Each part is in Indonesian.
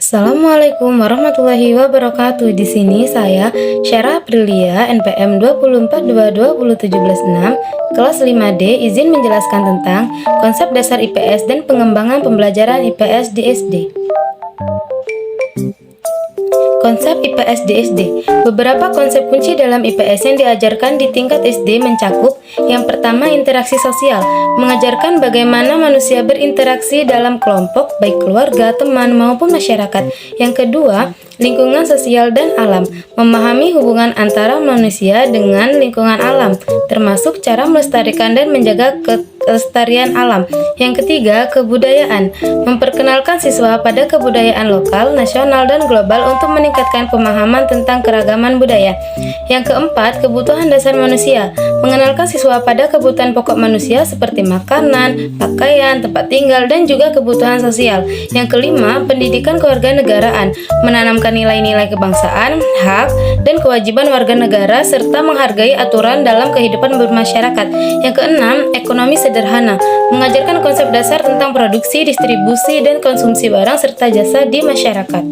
Assalamualaikum warahmatullahi wabarakatuh. Di sini saya Syara Aprilia, NPM 2422017 kelas 5D, izin menjelaskan tentang konsep dasar IPS dan pengembangan pembelajaran IPS di SD. Konsep IPS di SD. Beberapa konsep kunci dalam IPS yang diajarkan di tingkat SD mencakup: yang pertama, interaksi sosial, mengajarkan bagaimana manusia berinteraksi dalam kelompok, baik keluarga, teman, maupun masyarakat. Yang kedua, lingkungan sosial dan alam, memahami hubungan antara manusia dengan lingkungan alam, termasuk cara melestarikan dan menjaga kelestarian alam. Yang ketiga, kebudayaan, memperkenalkan siswa pada kebudayaan lokal, nasional, dan global untuk meningkatkan pemahaman tentang keragaman budaya. Yang keempat, kebutuhan dasar manusia, mengenalkan siswa pada kebutuhan pokok manusia seperti makanan, pakaian, tempat tinggal, dan juga kebutuhan sosial. Yang kelima, pendidikan kewarganegaraan, menanamkan nilai-nilai kebangsaan, hak, dan kewajiban warga negara, serta menghargai aturan dalam kehidupan bermasyarakat. Yang keenam, ekonomi sederhana, mengajarkan konsep dasar tentang produksi, distribusi, dan konsumsi barang serta jasa di masyarakat.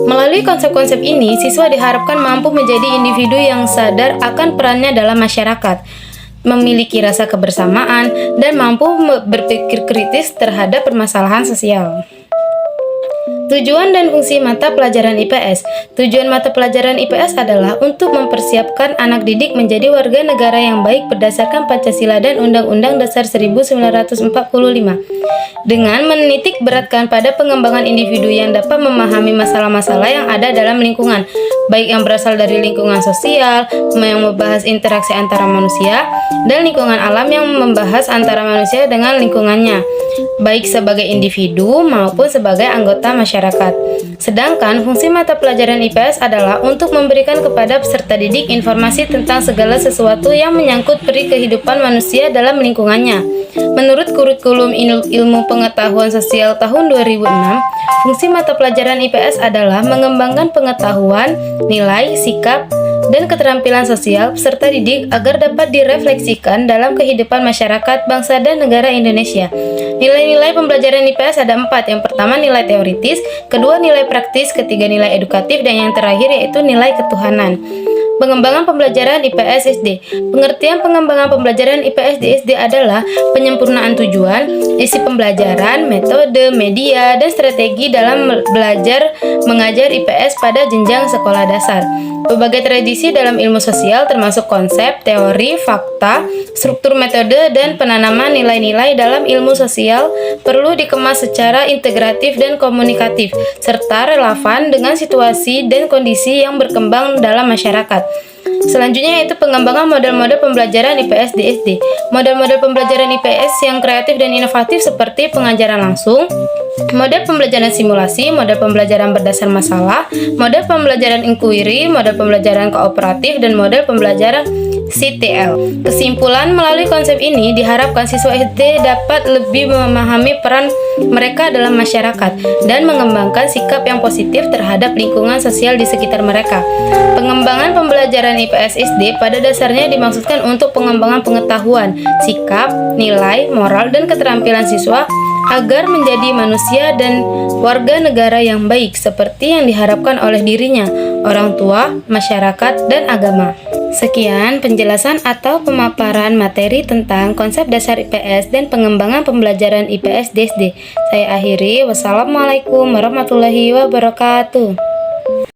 Melalui konsep-konsep ini, siswa diharapkan mampu menjadi individu yang sadar akan perannya dalam masyarakat, memiliki rasa kebersamaan, dan mampu berpikir kritis terhadap permasalahan sosial. Tujuan dan fungsi mata pelajaran IPS. Tujuan mata pelajaran IPS adalah untuk mempersiapkan anak didik menjadi warga negara yang baik berdasarkan Pancasila dan Undang-Undang Dasar 1945, dengan menitik beratkan pada pengembangan individu yang dapat memahami masalah-masalah yang ada dalam lingkungan, baik yang berasal dari lingkungan sosial, yang membahas interaksi antara manusia, dan lingkungan alam yang membahas antara manusia dengan lingkungannya, baik sebagai individu maupun sebagai anggota masyarakat. Sedangkan fungsi mata pelajaran IPS adalah untuk memberikan kepada peserta didik informasi tentang segala sesuatu yang menyangkut peri kehidupan manusia dalam lingkungannya. Menurut kurikulum ilmu pengetahuan sosial tahun 2006, fungsi mata pelajaran IPS adalah mengembangkan pengetahuan, nilai, sikap, dan keterampilan sosial peserta didik agar dapat direfleksikan dalam kehidupan masyarakat, bangsa, dan negara Indonesia. Nilai-nilai pembelajaran IPS ada 4. Yang pertama, nilai teoritis, kedua, nilai praktis, ketiga, nilai edukatif, dan yang terakhir yaitu nilai ketuhanan. Pengembangan pembelajaran IPS SD. Pengertian pengembangan pembelajaran IPS di SD adalah penyempurnaan tujuan, isi pembelajaran, metode, media, dan strategi dalam belajar mengajar IPS pada jenjang sekolah dasar. Berbagai tradisi dalam ilmu sosial termasuk konsep, teori, fakta, struktur metode, dan penanaman nilai-nilai dalam ilmu sosial perlu dikemas secara integratif dan komunikatif, serta relevan dengan situasi dan kondisi yang berkembang dalam masyarakat. Selanjutnya yaitu pengembangan model-model pembelajaran IPS di SD. Model-model pembelajaran IPS yang kreatif dan inovatif seperti pengajaran langsung, model pembelajaran simulasi, model pembelajaran berdasar masalah, model pembelajaran inquiry, model pembelajaran kooperatif, dan model pembelajaran CTL. Kesimpulan, melalui konsep ini diharapkan siswa SD dapat lebih memahami peran mereka dalam masyarakat dan mengembangkan sikap yang positif terhadap lingkungan sosial di sekitar mereka. Pengembangan pembelajaran IPS SD pada dasarnya dimaksudkan untuk pengembangan pengetahuan, sikap, nilai, moral, dan keterampilan siswa agar menjadi manusia dan warga negara yang baik seperti yang diharapkan oleh dirinya, orang tua, masyarakat, dan agama. Sekian penjelasan atau pemaparan materi tentang konsep dasar IPS dan pengembangan pembelajaran IPS di SD. Saya akhiri. Wassalamualaikum warahmatullahi wabarakatuh.